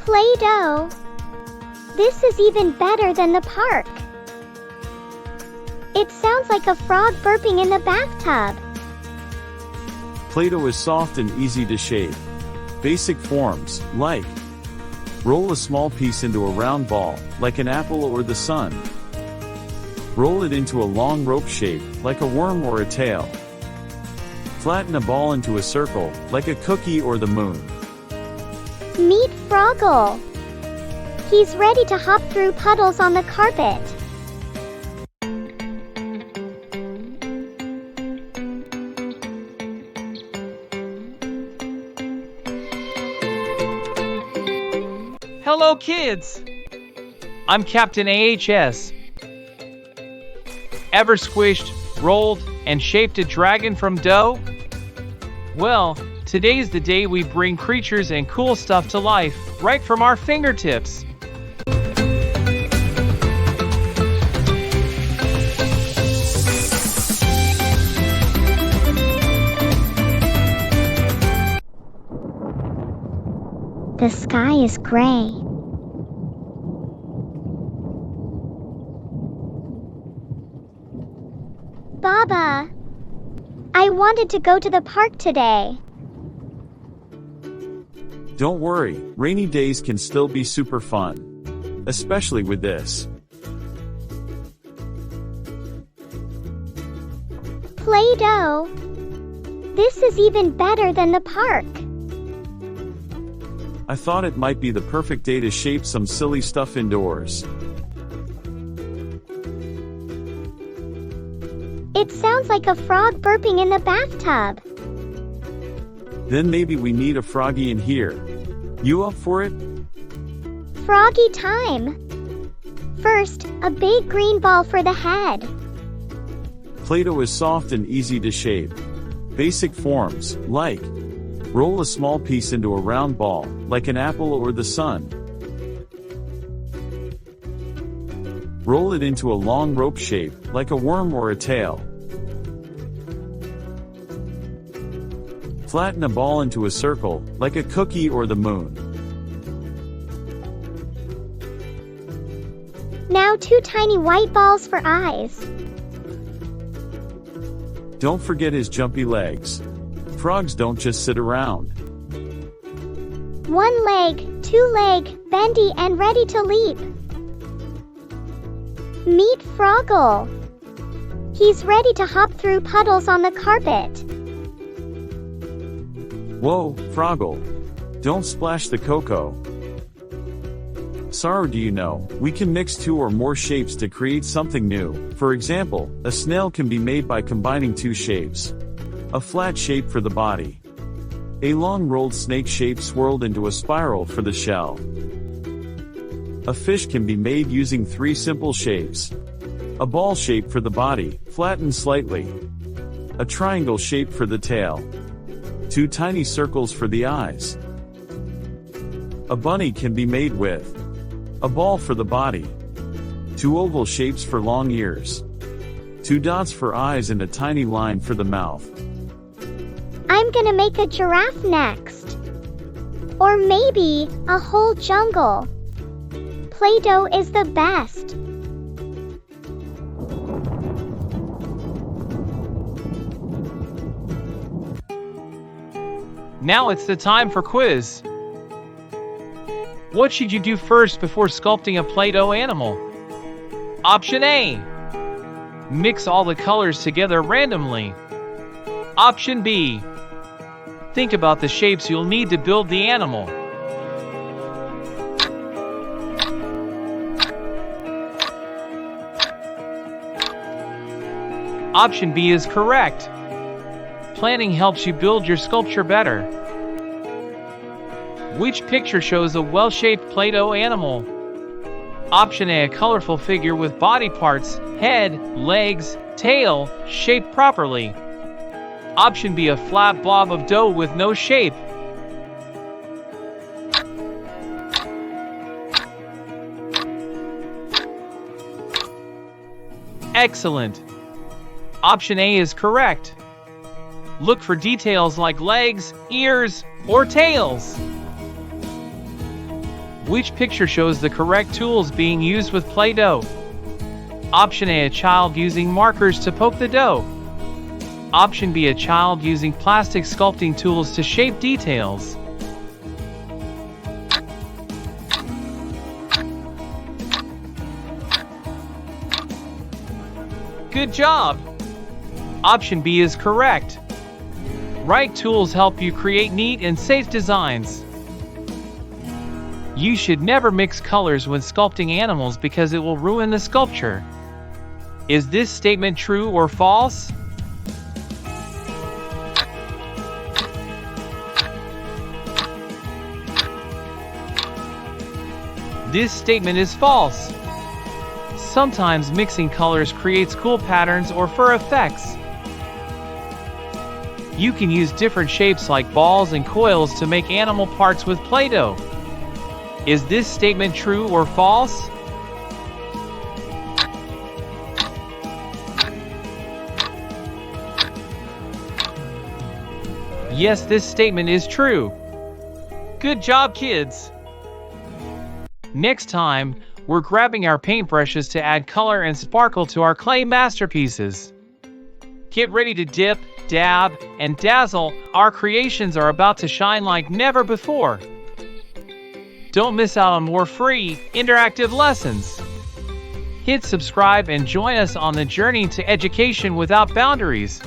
Play-Doh. This is even better than the park. It sounds like a frog burping in the bathtub. Play-Doh is soft and easy to shape. Basic forms, like roll a small piece into a round ball, like an apple or the sun. Roll it into a long rope shape, like a worm or a tail. Flatten a ball into a circle, like a cookie or the moon. Meet Froggle. He's ready to hop through puddles on the carpet. Hello, kids! I'm Captain AHS. Ever squished, rolled, and shaped a dragon from dough? Well, today's the day we bring creatures and cool stuff to life, right from our fingertips. The sky is gray. Baba, I wanted to go to the park today. Don't worry, rainy days can still be super fun. Especially with this. Play-Doh. This is even better than the park. I thought it might be the perfect day to shape some silly stuff indoors. It sounds like a frog burping in the bathtub. Then maybe we need a froggy in here. You up for it? Froggy time. First, a big green ball for the head. Play-Doh is soft and easy to shape. Basic forms, like roll a small piece into a round ball, like an apple or the sun. Roll it into a long rope shape, like a worm or a tail. Flatten a ball into a circle, like a cookie or the moon. Now 2 tiny white balls for eyes. Don't forget his jumpy legs. Frogs don't just sit around. 1 leg, 2 leg, bendy and ready to leap. Meet Froggle. He's ready to hop through puddles on the carpet. Whoa, Froggle. Don't splash the cocoa. Saro, do you know, we can mix 2 or more shapes to create something new. For example, a snail can be made by combining 2 shapes. A flat shape for the body. A long rolled snake shape swirled into a spiral for the shell. A fish can be made using 3 simple shapes. A ball shape for the body, flattened slightly. A triangle shape for the tail. 2 tiny circles for the eyes. A bunny can be made with a ball for the body. 2 oval shapes for long ears. 2 dots for eyes and a tiny line for the mouth. I'm gonna make a giraffe next. Or maybe a whole jungle. Play-Doh is the best. Now it's the time for quiz. What should you do first before sculpting a Play-Doh animal? Option A. Mix all the colors together randomly. Option B. Think about the shapes you'll need to build the animal. Option B is correct. Planning helps you build your sculpture better. Which picture shows a well-shaped Play-Doh animal? Option A, a colorful figure with body parts, head, legs, tail, shaped properly. Option B, a flat blob of dough with no shape. Excellent. Option A is correct. Look for details like legs, ears, or tails. Which picture shows the correct tools being used with Play-Doh? Option A, a child using markers to poke the dough. Option B, a child using plastic sculpting tools to shape details. Good job! Option B is correct. Right tools help you create neat and safe designs. You should never mix colors when sculpting animals because it will ruin the sculpture. Is this statement true or false? This statement is false. Sometimes mixing colors creates cool patterns or fur effects. You can use different shapes like balls and coils to make animal parts with Play-Doh. Is this statement true or false? Yes, this statement is true. Good job, kids! Next time, we're grabbing our paintbrushes to add color and sparkle to our clay masterpieces. Get ready to dip, dab, and dazzle. Our creations are about to shine like never before. Don't miss out on more free, interactive lessons. Hit subscribe and join us on the journey to education without boundaries.